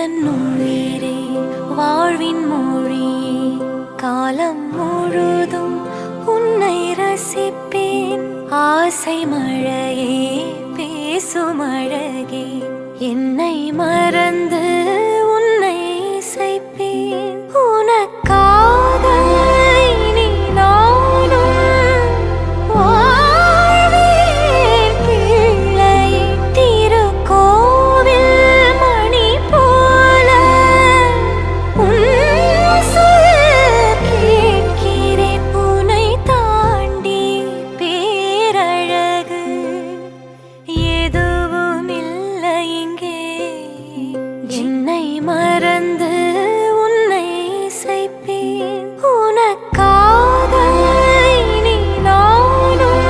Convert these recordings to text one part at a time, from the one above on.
உயிரே வாழ்வின் மொழியே காலம் முழுதும் உன்னை ரசிப்பேன். ஆசை மழையே பேசும் அழகே என்னை மறந்து உன்னை இசைப்பேன். உனக்காக இனி நானும் வாழ்வேன் பிள்ளையே. திருக்கோவில் மணி போல உன் சொல் கேட்கிறேன். உன்னை தாண்டி பேரழகு எதுவும் இல்லை இங்கே. என்னை மறந்து உன்னை இசைப்பேன். உனக்காக இனி நானும்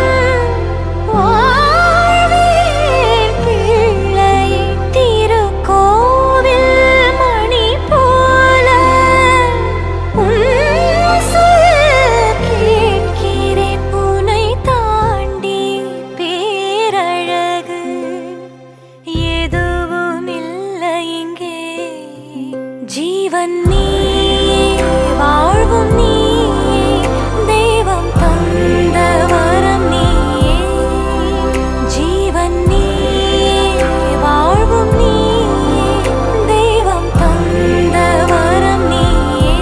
வாழ்வேன் பிள்ளையே. திருக்கோவில் மணி போல உன் சொல் கேட்கிறேன். உன்னை தாண்டி பேரழகு எதுவும் இல்லை இங்கே. ஜீவன் நீயே வாழ்வும் நீயே தெய்வம் தந்த வரம் நீயே. ஜீவன் நீயே வாழ்வும் நீயே தெய்வம் தந்த வரம் நீயே.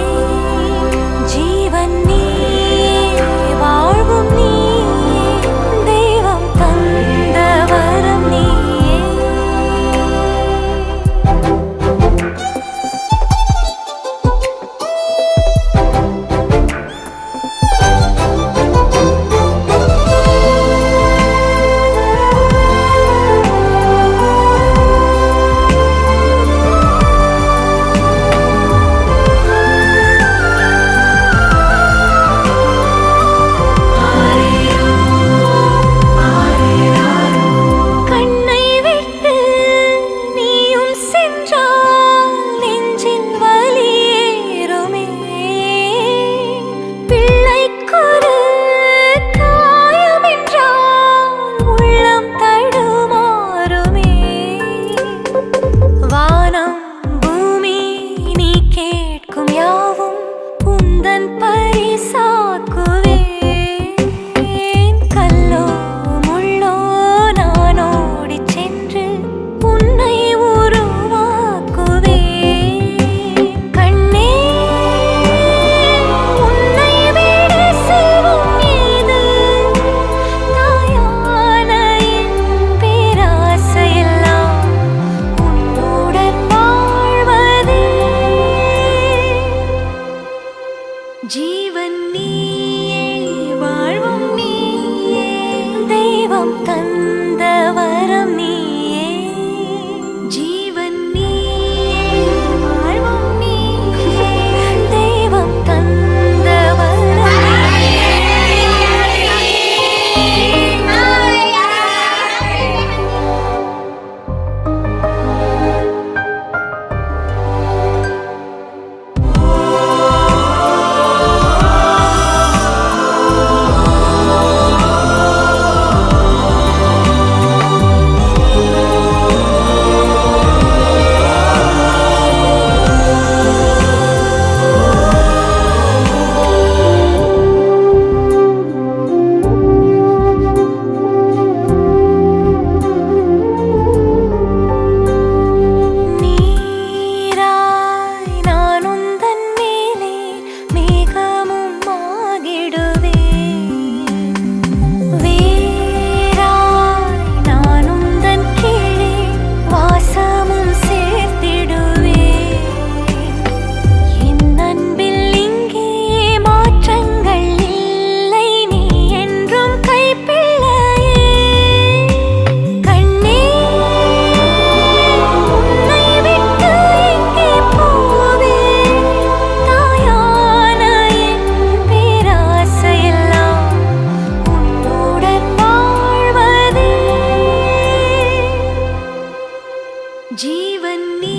ஜீவன் நீயே வாழ்வும் நீயே தெய்வம் தந்த வரம் நீயே. கண்ணை விட்டு நீயும் சென்றால் நெஞ்சில் வலியேறுமே. பிள்ளைக்கொரு காயமென்றால் உள்ளம் தடுமாறுமே. வானம் பூமி நீ கேட்கும் யாவும் உந்தன் பரிசாக்குவேன். கல்லோ முள்ளோ நான் ஓடிச் சென்று உன்னை உருவாக்குவேன். கண்ணே உன்னை விட செல்வம் ஏது? தாயான என் பேராசையெல்லாம் உன்னுடன் வாழ்வதே. ஜீவன் நீயே வாழ்வும் நீயே தெய்வம் தந்த வரம் நீயே. ஜீவன் நீயே வாழ்வும் நீயே தெய்வம் தந்த வரம் நீராய் நான் உந்தன் மேலே மேகமும் ஆகிடுவேன். வேராய் நான் உந்தன் கீழே வாசமும் சேர்த்திடுவேன். என் அன்பில் இங்கே மாற்றங்கள் இல்லை, நீ என்றும் கைப்பிள்ளையே. கண்ணே உன்னை விட்டு எங்கே போவேன்? தாயான என் பேராசையெல்லாம் உன்னுடன் வாழ்வதே. ஜீவன் நீ